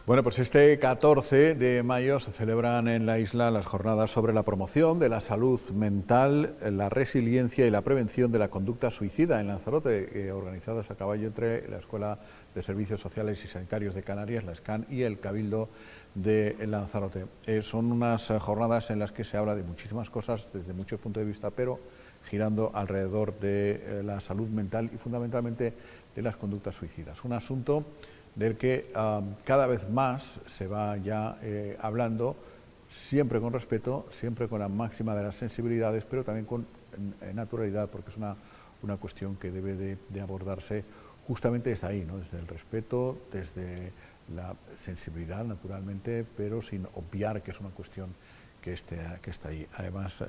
Bueno, pues este 14 de mayo se celebran en la isla las jornadas sobre la promoción de la salud mental, la resiliencia y la prevención de la conducta suicida en Lanzarote, organizadas a caballo entre la Escuela de Servicios Sociales y Sanitarios de Canarias, la SCAN, y el Cabildo de Lanzarote. Son unas jornadas en las que se habla de muchísimas cosas desde muchos puntos de vista, pero girando alrededor de la salud mental y fundamentalmente de las conductas suicidas. Un asunto del que cada vez más se va ya hablando, siempre con respeto, siempre con la máxima de las sensibilidades, pero también con naturalidad, porque es una cuestión que debe de abordarse justamente desde ahí, ¿no? Desde el respeto, desde la sensibilidad, naturalmente, pero sin obviar que es una cuestión que está ahí. Además,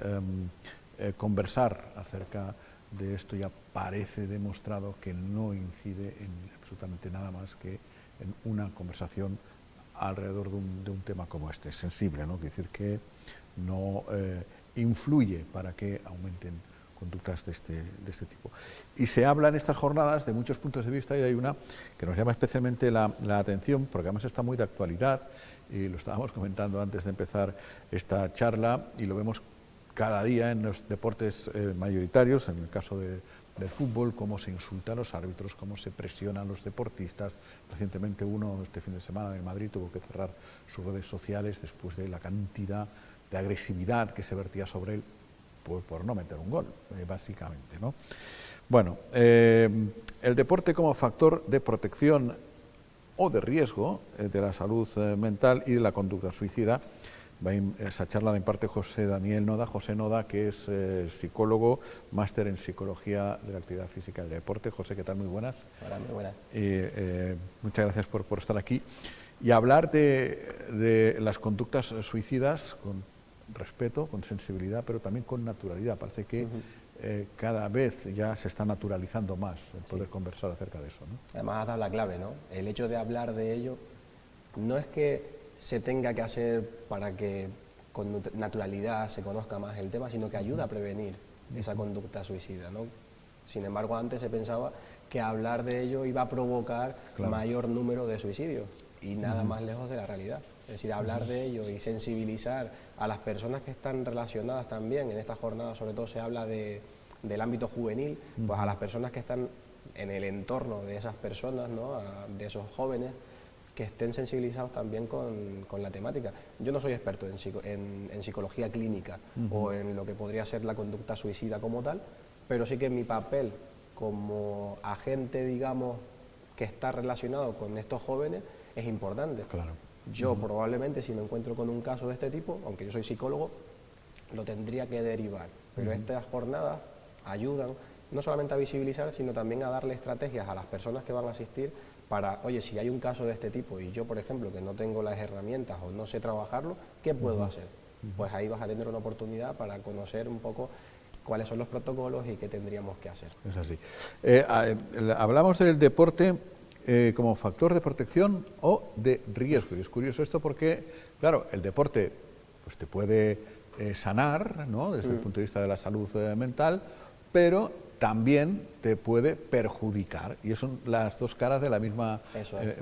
conversar acerca de esto ya parece demostrado que no incide en absolutamente nada más que en una conversación alrededor de un tema como este, sensible, ¿no? Quiere decir que no influye para que aumenten conductas de este tipo. Y se habla en estas jornadas de muchos puntos de vista y hay una que nos llama especialmente la atención, porque además está muy de actualidad y lo estábamos comentando antes de empezar esta charla y lo vemos cada día en los deportes mayoritarios, en el caso del fútbol, cómo se insulta a los árbitros, cómo se presionan a los deportistas. Recientemente este fin de semana en Madrid tuvo que cerrar sus redes sociales después de la cantidad de agresividad que se vertía sobre él por no meter un gol, básicamente, ¿no? Bueno, el deporte como factor de protección o de riesgo de la salud mental y de la conducta suicida. Esa charla la imparte José Noda, que es psicólogo, máster en Psicología de la Actividad Física y del Deporte. José, ¿qué tal? Muy buenas. Hola, muy buenas. Muchas gracias por estar aquí. Y hablar de las conductas suicidas con respeto, con sensibilidad, pero también con naturalidad. Parece que cada vez ya se está naturalizando más el poder conversar acerca de eso, ¿no? Además has dado la clave, ¿no? El hecho de hablar de ello no es que se tenga que hacer para que con naturalidad se conozca más el tema, sino que ayuda a prevenir esa conducta suicida, ¿no? Sin embargo, antes se pensaba que hablar de ello iba a provocar mayor número de suicidios y nada más lejos de la realidad. Es decir, hablar de ello y sensibilizar a las personas que están relacionadas también, en esta jornada sobre todo se habla del ámbito juvenil, pues a las personas que están en el entorno de esas personas, ¿no? De esos jóvenes, que estén sensibilizados también con la temática. Yo no soy experto en psicología clínica o en lo que podría ser la conducta suicida como tal, pero sí que mi papel como agente, digamos, que está relacionado con estos jóvenes es importante. Claro. Yo probablemente, si me encuentro con un caso de este tipo, aunque yo soy psicólogo, lo tendría que derivar, pero estas jornadas ayudan no solamente a visibilizar, sino también a darle estrategias a las personas que van a asistir para, oye, si hay un caso de este tipo y yo, por ejemplo, que no tengo las herramientas o no sé trabajarlo, ¿qué puedo hacer? Pues ahí vas a tener una oportunidad para conocer un poco cuáles son los protocolos y qué tendríamos que hacer. Es así. Hablamos del deporte como factor de protección o de riesgo. Y es curioso esto porque, claro, el deporte pues, te puede sanar, ¿no? Desde el punto de vista de la salud mental, pero también te puede perjudicar. Y son las dos caras de la misma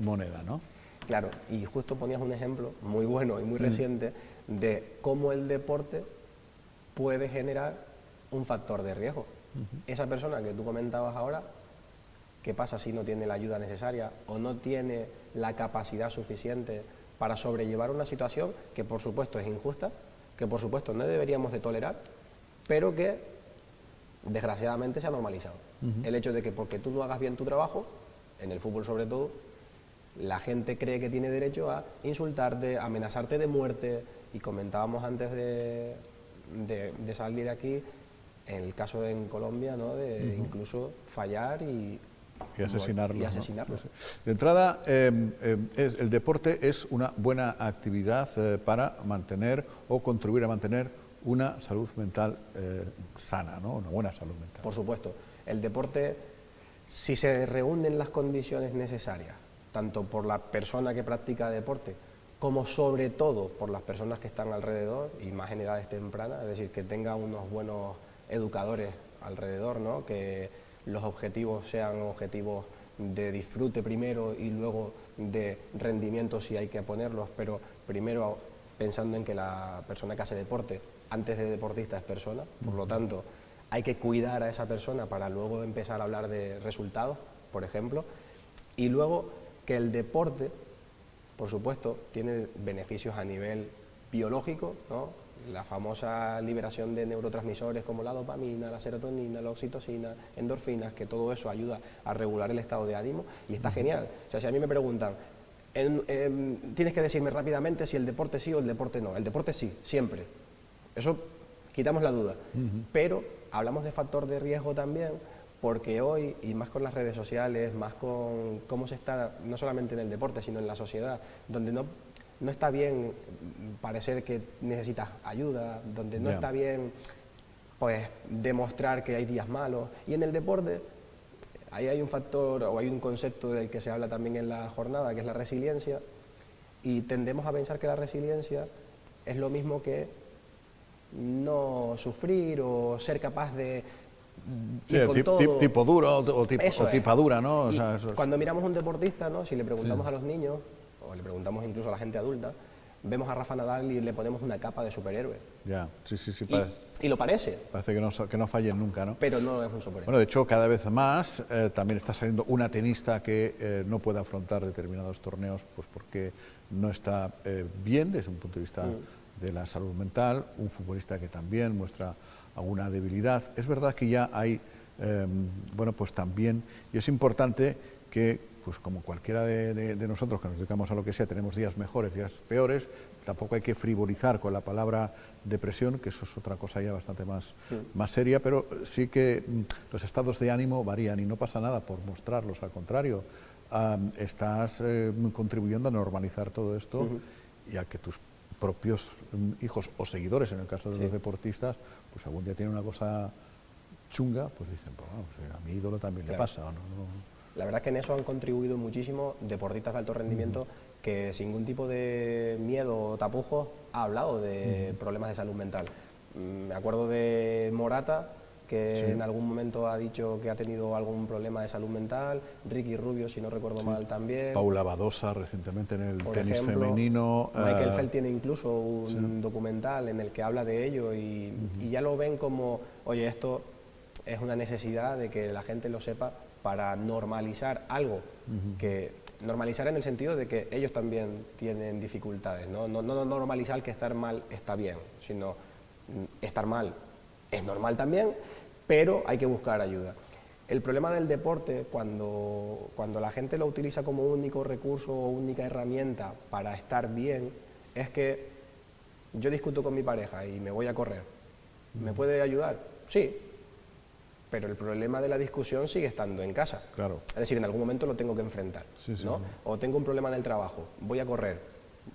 moneda, ¿no? Claro, y justo ponías un ejemplo muy bueno y muy reciente de cómo el deporte puede generar un factor de riesgo. Esa persona que tú comentabas ahora, ¿qué pasa si no tiene la ayuda necesaria o no tiene la capacidad suficiente para sobrellevar una situación que por supuesto es injusta, que por supuesto no deberíamos de tolerar, pero que desgraciadamente se ha normalizado? El hecho de que porque tú no hagas bien tu trabajo, en el fútbol sobre todo, la gente cree que tiene derecho a insultarte, a amenazarte de muerte, y comentábamos antes de salir aquí, en el caso en Colombia, ¿no? De incluso fallar y asesinarlos. asesinarlos. ¿No? De entrada, el deporte es una buena actividad para mantener o contribuir a mantener una salud mental sana, ¿no? Una buena salud mental. Por supuesto. El deporte, si se reúnen las condiciones necesarias, tanto por la persona que practica deporte, como sobre todo por las personas que están alrededor, y más en edades tempranas, es decir, que tenga unos buenos educadores alrededor, ¿no? Que los objetivos sean objetivos de disfrute primero y luego de rendimiento si hay que ponerlos, pero primero pensando en que la persona que hace deporte, antes de deportista, es persona, por lo tanto hay que cuidar a esa persona para luego empezar a hablar de resultados, por ejemplo, y luego que el deporte, por supuesto, tiene beneficios a nivel biológico, ¿no? La famosa liberación de neurotransmisores como la dopamina, la serotonina, la oxitocina, endorfinas, que todo eso ayuda a regular el estado de ánimo y está genial. O sea, si a mí me preguntan, tienes que decirme rápidamente si el deporte sí o el deporte no. El deporte sí, siempre. Eso quitamos la duda. Pero hablamos de factor de riesgo también, porque hoy, y más con las redes sociales, más con cómo se está, no solamente en el deporte, sino en la sociedad, donde no está bien parecer que necesitas ayuda, donde no está bien pues demostrar que hay días malos. Y en el deporte, ahí hay un factor, o hay un concepto del que se habla también en la jornada, que es la resiliencia, y tendemos a pensar que la resiliencia es lo mismo que no sufrir o ser capaz de ir con todo. Tipo duro o tipa dura, ¿no? O sea, cuando miramos a un deportista, ¿no? Si le preguntamos a los niños, o le preguntamos incluso a la gente adulta, vemos a Rafa Nadal y le ponemos una capa de superhéroe. Ya, sí. Y lo parece. Parece que no fallen nunca, ¿no? Pero no es un superhéroe. Bueno, de hecho, cada vez más también está saliendo una tenista que no puede afrontar determinados torneos pues porque no está bien desde un punto de vista de la salud mental, un futbolista que también muestra alguna debilidad. Es verdad que ya hay, bueno, pues también, y es importante que, pues como cualquiera de nosotros que nos dedicamos a lo que sea, tenemos días mejores, días peores, tampoco hay que frivolizar con la palabra depresión, que eso es otra cosa ya bastante más seria, pero sí que los estados de ánimo varían y no pasa nada por mostrarlos, al contrario, estás contribuyendo a normalizar todo esto y a que tus propios hijos o seguidores, en el caso de los deportistas, pues algún día tienen una cosa chunga, pues dicen, pues, bueno, pues a mi ídolo también le pasa, ¿o no? La verdad es que en eso han contribuido muchísimo deportistas de alto rendimiento que sin ningún tipo de miedo o tapujos ha hablado de problemas de salud mental. Me acuerdo de Morata, que en algún momento ha dicho que ha tenido algún problema de salud mental, Ricky Rubio, si no recuerdo mal, también. Paula Badosa, recientemente en el tenis ejemplo, femenino. Michael Phelps tiene incluso un documental en el que habla de ello y ya lo ven como, oye, esto es una necesidad de que la gente lo sepa para normalizar algo, que normalizar en el sentido de que ellos también tienen dificultades, no normalizar que estar mal está bien, sino estar mal es normal también, pero hay que buscar ayuda. El problema del deporte, cuando la gente lo utiliza como único recurso o única herramienta para estar bien, es que yo discuto con mi pareja y me voy a correr. ¿Me puede ayudar? Sí, pero el problema de la discusión sigue estando en casa. Claro. Es decir, en algún momento lo tengo que enfrentar, ¿no? O tengo un problema en el trabajo, voy a correr,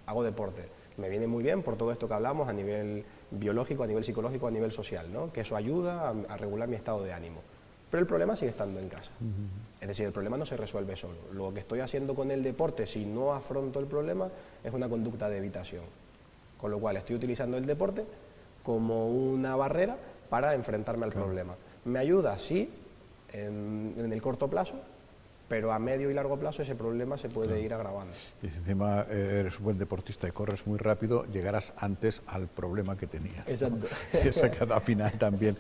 hago deporte. Me viene muy bien por todo esto que hablamos a nivel biológico, a nivel psicológico, a nivel social, ¿no? Que eso ayuda a regular mi estado de ánimo. Pero el problema sigue estando en casa. Es decir, el problema no se resuelve solo. Lo que estoy haciendo con el deporte, si no afronto el problema, es una conducta de evitación. Con lo cual estoy utilizando el deporte como una barrera para enfrentarme al problema. ¿Me ayuda? Sí, en el corto plazo, pero a medio y largo plazo ese problema se puede ir agravando. Y si encima eres un buen deportista y corres muy rápido, llegarás antes al problema que tenías. Exacto. ¿No? Esa cada final también.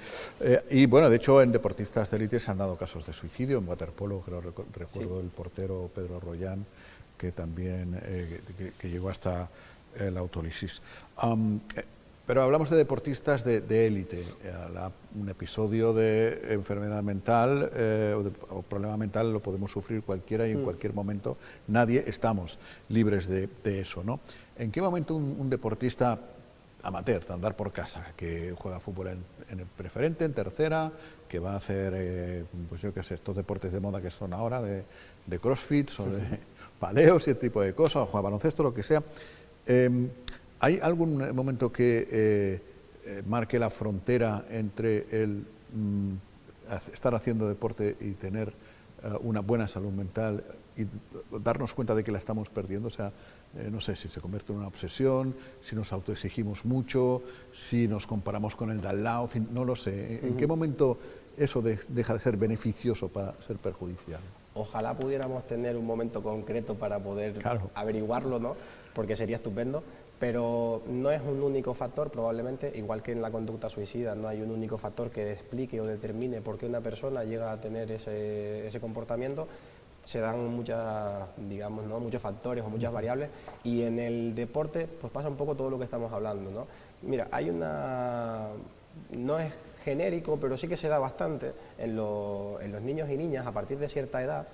Y bueno, de hecho en deportistas de élite se han dado casos de suicidio, en waterpolo, creo, recuerdo el portero Pedro Rollán, que también que llegó hasta la autólisis. Pero hablamos de deportistas de élite. Un episodio de enfermedad mental o problema mental lo podemos sufrir cualquiera y en cualquier momento. Nadie estamos libres de eso, ¿no? ¿En qué momento un deportista amateur, de andar por casa, que juega fútbol en el preferente, en tercera, que va a hacer, pues yo qué sé, estos deportes de moda que son ahora, de crossfits o de paleos y ese tipo de cosas, o juega baloncesto, lo que sea, ¿hay algún momento que marque la frontera entre el estar haciendo deporte y tener una buena salud mental y darnos cuenta de que la estamos perdiendo? O sea, no sé, si se convierte en una obsesión, si nos autoexigimos mucho, si nos comparamos con el de al lado, no lo sé. ¿En qué momento eso deja de ser beneficioso para ser perjudicial? Ojalá pudiéramos tener un momento concreto para poder averiguarlo, ¿no? Porque sería estupendo, pero no es un único factor probablemente, igual que en la conducta suicida no hay un único factor que explique o determine por qué una persona llega a tener ese comportamiento. Se dan muchas, digamos, ¿no? muchos factores o muchas variables, y en el deporte pues pasa un poco todo lo que estamos hablando, ¿no? Mira, hay una... no es genérico, pero sí que se da bastante en los niños y niñas a partir de cierta edad.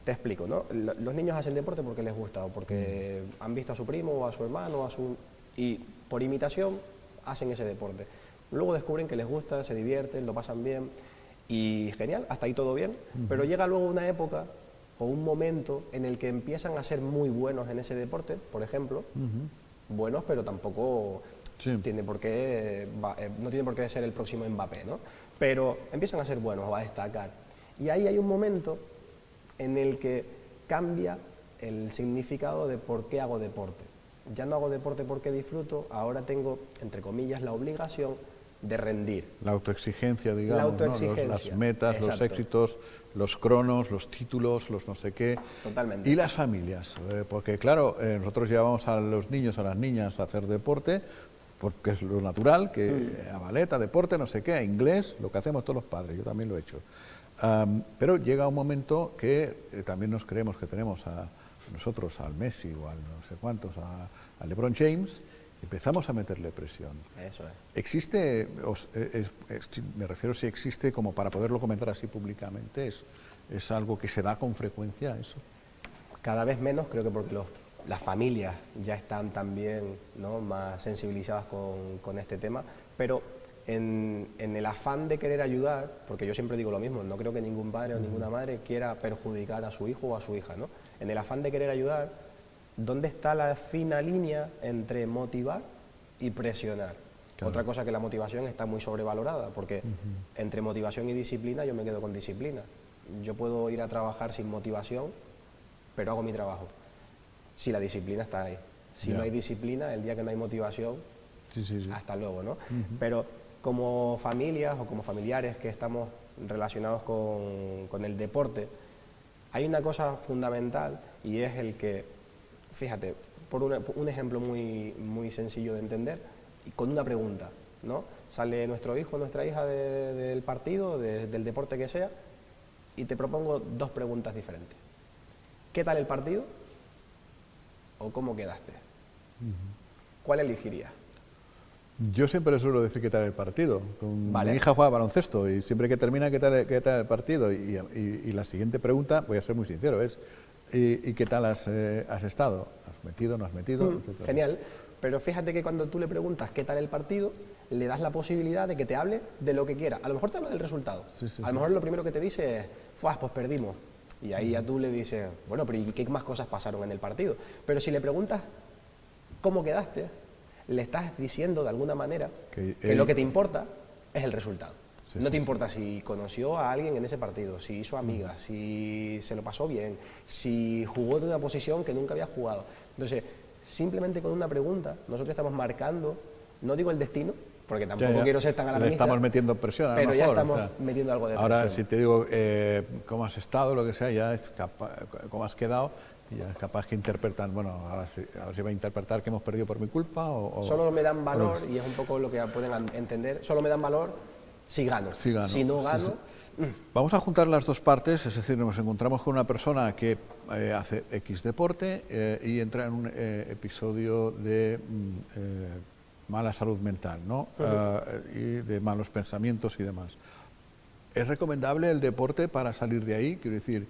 Te explico, ¿no? Los niños hacen deporte porque les gusta, o porque han visto a su primo o a su hermano, y por imitación hacen ese deporte. Luego descubren que les gusta, se divierten, lo pasan bien, y genial, hasta ahí todo bien, pero llega luego una época o un momento en el que empiezan a ser muy buenos en ese deporte, por ejemplo, buenos, pero tampoco tiene por qué, no tiene por qué ser el próximo Mbappé, ¿no? Pero empiezan a ser buenos o a destacar. Y ahí hay un momento en el que cambia el significado de por qué hago deporte. Ya no hago deporte porque disfruto, ahora tengo, entre comillas, la obligación de rendir. La autoexigencia, digamos, la autoexigencia, ¿no? Las metas, exacto. Los éxitos, los cronos, los títulos, los no sé qué. Totalmente. Y las familias, porque claro, nosotros llevamos a los niños, a las niñas a hacer deporte, porque es lo natural, que a ballet, a deporte, no sé qué, a inglés, lo que hacemos todos los padres, yo también lo he hecho. Pero llega un momento que también nos creemos que tenemos a nosotros, al Messi o al no sé cuántos, a LeBron James, empezamos a meterle presión. Eso es. ¿Existe, me refiero si existe como para poderlo comentar así públicamente, es algo que se da con frecuencia eso? Cada vez menos, creo que porque las familias ya están también, ¿no?, más sensibilizadas con este tema, pero en el afán de querer ayudar, porque yo siempre digo lo mismo, no creo que ningún padre o ninguna madre quiera perjudicar a su hijo o a su hija, ¿no? En el afán de querer ayudar, ¿dónde está la fina línea entre motivar y presionar? Claro. Otra cosa, que la motivación está muy sobrevalorada, porque entre motivación y disciplina yo me quedo con disciplina. Yo puedo ir a trabajar sin motivación, pero hago mi trabajo. Si la disciplina está ahí. Si no hay disciplina, el día que no hay motivación, hasta luego, ¿no? Pero como familias o como familiares que estamos relacionados con el deporte, hay una cosa fundamental, y es el que, fíjate, por un ejemplo muy sencillo de entender, y con una pregunta, ¿no? Sale nuestro hijo o nuestra hija del partido, del deporte que sea, y te propongo dos preguntas diferentes. ¿Qué tal el partido? ¿O cómo quedaste? ¿Cuál elegirías? Yo siempre suelo decir qué tal el partido. Vale. Mi hija juega baloncesto y siempre que termina qué tal el partido. Y la siguiente pregunta, voy a ser muy sincero, es ¿y qué tal has estado? ¿Has metido, no has metido? Genial, pero fíjate que cuando tú le preguntas qué tal el partido, le das la posibilidad de que te hable de lo que quiera. A lo mejor te habla del resultado. A lo mejor lo primero que te dice es, pues perdimos. Y ahí ya tú le dices, bueno, pero ¿y qué más cosas pasaron en el partido? Pero si le preguntas cómo quedaste, le estás diciendo de alguna manera que lo que te importa es el resultado. No te importa si conoció a alguien en ese partido, si hizo amigas, si se lo pasó bien, si jugó de una posición que nunca había jugado. Entonces, simplemente con una pregunta, nosotros estamos marcando, no digo el destino, porque tampoco quiero ser tan alarmista. Le estamos metiendo presión, pero ya estamos metiendo algo de presión. Ahora, si te digo cómo has estado, lo que sea, ya es cómo has quedado, ya es capaz que interpretan, bueno, ahora se va a interpretar que hemos perdido por mi culpa o solo me dan valor, y es un poco lo que pueden entender, solo me dan valor si gano. Si no gano... Vamos a juntar las dos partes, es decir, nos encontramos con una persona que hace X deporte y entra en un episodio de mala salud mental, ¿no? Y de malos pensamientos y demás. ¿Es recomendable el deporte para salir de ahí? Quiero decir...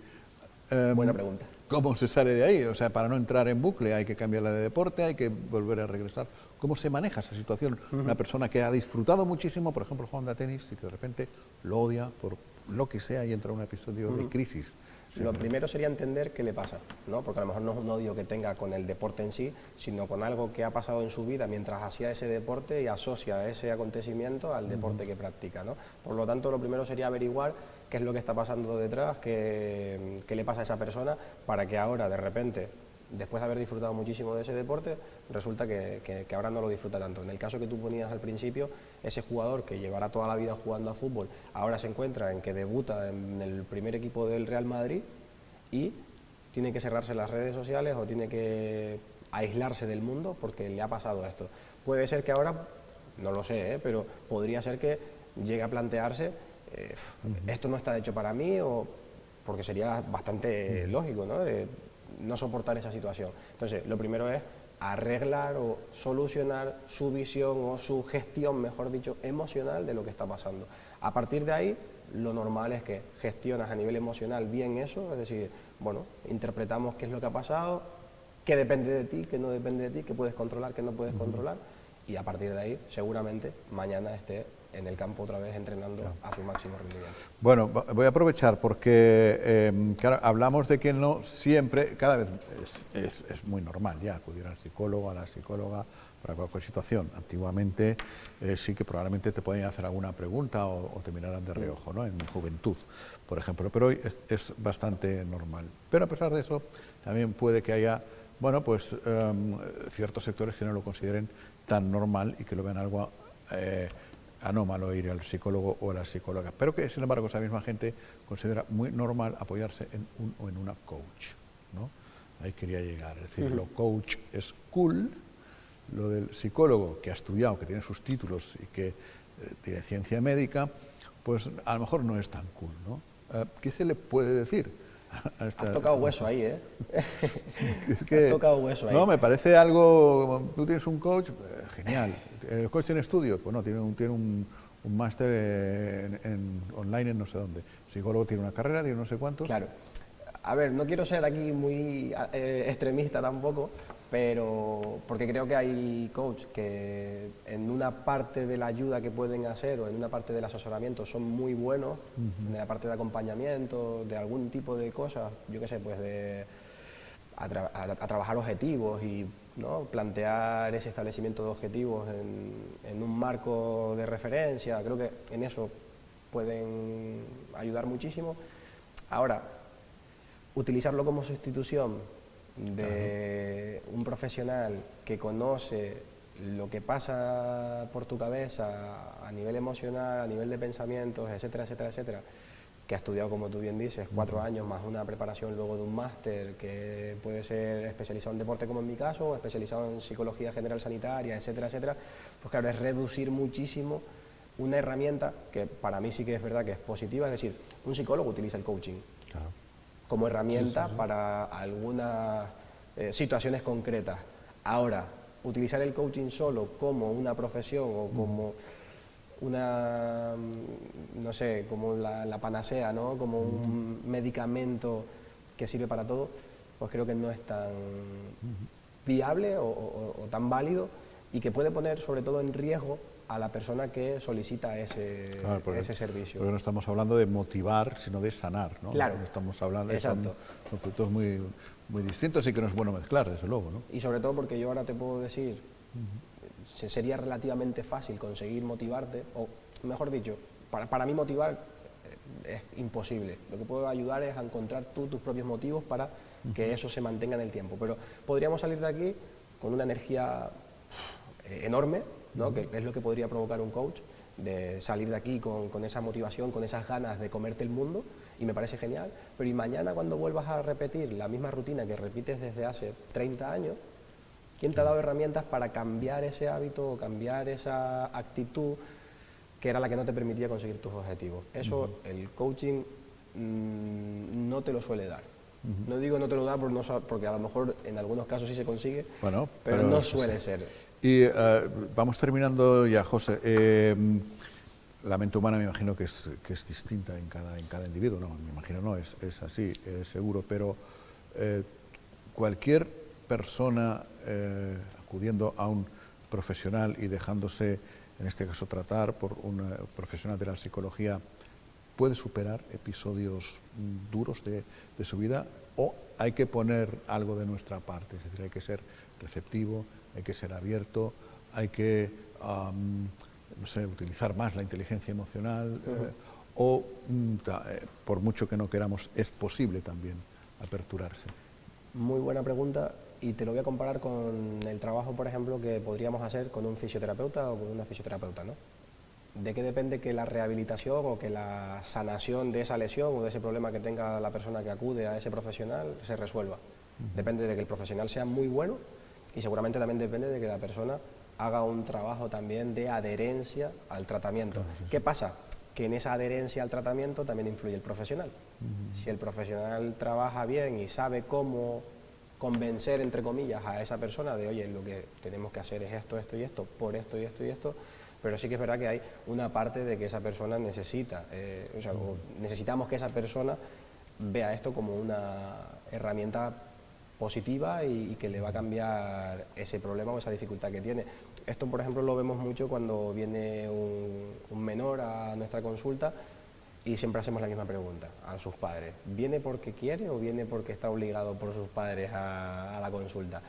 Buena pregunta. ¿Cómo se sale de ahí? O sea, para no entrar en bucle hay que cambiarla de deporte, hay que volver a regresar. ¿Cómo se maneja esa situación? Una persona que ha disfrutado muchísimo, por ejemplo, jugando a tenis, y que de repente lo odia por lo que sea y entra en un episodio de crisis. Lo primero sería entender qué le pasa, ¿no? Porque a lo mejor no es un odio que tenga con el deporte en sí, sino con algo que ha pasado en su vida mientras hacía ese deporte y asocia ese acontecimiento al deporte que practica, ¿no? Por lo tanto, lo primero sería averiguar qué es lo que está pasando detrás, qué le pasa a esa persona, para que ahora, de repente, después de haber disfrutado muchísimo de ese deporte, resulta que ahora no lo disfruta tanto. En el caso que tú ponías al principio, ese jugador que llevará toda la vida jugando a fútbol, ahora se encuentra en que debuta en el primer equipo del Real Madrid, y tiene que cerrarse las redes sociales o tiene que aislarse del mundo porque le ha pasado esto. Puede ser que ahora, no lo sé, pero podría ser que llegue a plantearse, esto no está hecho para mí, o porque sería bastante lógico, ¿no? No soportar esa situación. Entonces, lo primero es arreglar o solucionar su visión o su gestión, mejor dicho, emocional de lo que está pasando. A partir de ahí, lo normal es que gestionas a nivel emocional bien eso, es decir, bueno, interpretamos qué es lo que ha pasado, qué depende de ti, qué no depende de ti, qué puedes controlar, qué no puedes controlar, y a partir de ahí, seguramente, mañana esté en el campo otra vez entrenando a su máximo rendimiento. Bueno, voy a aprovechar porque claro, hablamos de que no siempre, cada vez es muy normal ya acudir al psicólogo, a la psicóloga para cualquier situación. Antiguamente sí que probablemente te podían hacer alguna pregunta o te miraran de reojo, ¿no? En mi juventud, por ejemplo, pero hoy es bastante normal. Pero a pesar de eso, también puede que haya, bueno, pues ciertos sectores que no lo consideren tan normal y que lo vean algo anómalo ir al psicólogo o a la psicóloga, pero que sin embargo esa misma gente considera muy normal apoyarse en un o en una coach, ¿no? Ahí quería llegar, es decir, lo coach es cool, lo del psicólogo que ha estudiado, que tiene sus títulos y que tiene ciencia médica, pues a lo mejor no es tan cool, ¿no? ¿Qué se le puede decir? Has tocado hueso ahí, ¿eh? Es que, has tocado hueso ahí. No, me parece algo, tú tienes un coach, genial. ¿El coach tiene estudios? Pues no, tiene un máster online en no sé dónde. El psicólogo tiene una carrera, tiene no sé cuántos. Claro. A ver, no quiero ser aquí muy extremista tampoco, pero porque creo que hay coach que en una parte de la ayuda que pueden hacer o en una parte del asesoramiento son muy buenos, en la parte de acompañamiento, de algún tipo de cosas, yo qué sé, pues a trabajar objetivos y, ¿no?, plantear ese establecimiento de objetivos en un marco de referencia. Creo que en eso pueden ayudar muchísimo. Ahora, utilizarlo como sustitución de un profesional que conoce lo que pasa por tu cabeza a nivel emocional, a nivel de pensamientos, etcétera, etcétera, etcétera, que ha estudiado, como tú bien dices, 4 años más una preparación luego de un máster que puede ser especializado en deporte como en mi caso, o especializado en psicología general sanitaria, etcétera, etcétera, pues claro, es reducir muchísimo una herramienta que para mí sí que es verdad que es positiva, es decir, un psicólogo utiliza el coaching. Claro. Como herramienta para algunas situaciones concretas. Ahora, utilizar el coaching solo como una profesión o como una, no sé, como la panacea, ¿no?, como un medicamento que sirve para todo, pues creo que no es tan viable o tan válido y que puede poner sobre todo en riesgo a la persona que solicita ese servicio. Porque no estamos hablando de motivar, sino de sanar, ¿no? Claro. No estamos hablando de Exacto. Son productos muy distintos y que no es bueno mezclar, desde luego, ¿no? Y sobre todo porque yo ahora te puedo decir, sería relativamente fácil conseguir motivarte, o mejor dicho, para mí motivar es imposible. Lo que puedo ayudar es a encontrar tú tus propios motivos para que eso se mantenga en el tiempo. Pero podríamos salir de aquí con una energía enorme, ¿no?, que es lo que podría provocar un coach, de salir de aquí con esa motivación, con esas ganas de comerte el mundo, y me parece genial, pero y mañana cuando vuelvas a repetir la misma rutina que repites desde hace 30 años, ¿quién te ha dado herramientas para cambiar ese hábito o cambiar esa actitud que era la que no te permitía conseguir tus objetivos? Eso el coaching no te lo suele dar. No digo no te lo da porque a lo mejor en algunos casos sí se consigue, bueno, pero no suele ser. Y vamos terminando ya, José. La mente humana me imagino que es distinta en cada individuo, no, me imagino no, es así, seguro, pero cualquier persona acudiendo a un profesional y dejándose, en este caso, tratar por un profesional de la psicología, ¿puede superar episodios duros de su vida o hay que poner algo de nuestra parte? Es decir, hay que ser receptivo, hay que ser abierto, hay que no sé, utilizar más la inteligencia emocional o por mucho que no queramos, es posible también aperturarse. Muy buena pregunta y te lo voy a comparar con el trabajo, por ejemplo, que podríamos hacer con un fisioterapeuta o con una fisioterapeuta, ¿no? ¿De qué depende que la rehabilitación o que la sanación de esa lesión o de ese problema que tenga la persona que acude a ese profesional se resuelva? Depende de que el profesional sea muy bueno y seguramente también depende de que la persona haga un trabajo también de adherencia al tratamiento. ¿Qué pasa? Que en esa adherencia al tratamiento también influye el profesional. Si el profesional trabaja bien y sabe cómo convencer, entre comillas, a esa persona de, oye, lo que tenemos que hacer es esto, esto y esto, por esto y esto y esto, pero sí que es verdad que hay una parte de que esa persona necesita, o necesitamos que esa persona vea esto como una herramienta positiva y que le va a cambiar ese problema o esa dificultad que tiene. Esto, por ejemplo, lo vemos mucho cuando viene un menor a nuestra consulta y siempre hacemos la misma pregunta a sus padres. ¿Viene porque quiere o viene porque está obligado por sus padres a la consulta?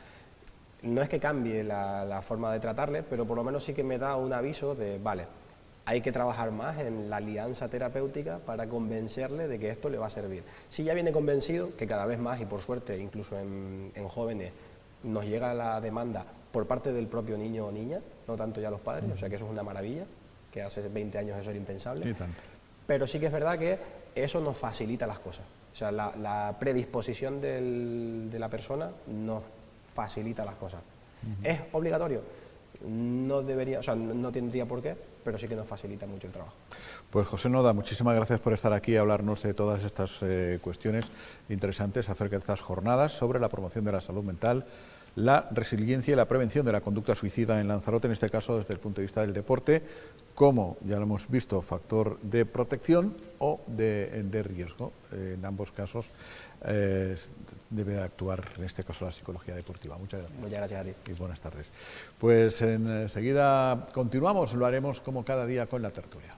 No es que cambie la forma de tratarle, pero por lo menos sí que me da un aviso de, vale, hay que trabajar más en la alianza terapéutica para convencerle de que esto le va a servir. Si ya viene convencido, que cada vez más, y por suerte, incluso en jóvenes, nos llega la demanda por parte del propio niño o niña, no tanto ya los padres, o sea que eso es una maravilla, que hace 20 años eso era impensable. Sí, tanto. Pero sí que es verdad que eso nos facilita las cosas. O sea, la predisposición de la persona nos facilita las cosas. ¿Es obligatorio? No debería, o sea, no tendría por qué, pero sí que nos facilita mucho el trabajo. Pues José Noda, muchísimas gracias por estar aquí y hablarnos de todas estas cuestiones interesantes acerca de estas jornadas sobre la promoción de la salud mental, la resiliencia y la prevención de la conducta suicida en Lanzarote, en este caso desde el punto de vista del deporte, como ya lo hemos visto, factor de protección o de riesgo. En ambos casos debe actuar, en este caso, la psicología deportiva. Muchas gracias. Muchas gracias a ti. Y buenas tardes. Pues enseguida continuamos, lo haremos como cada día con la tertulia.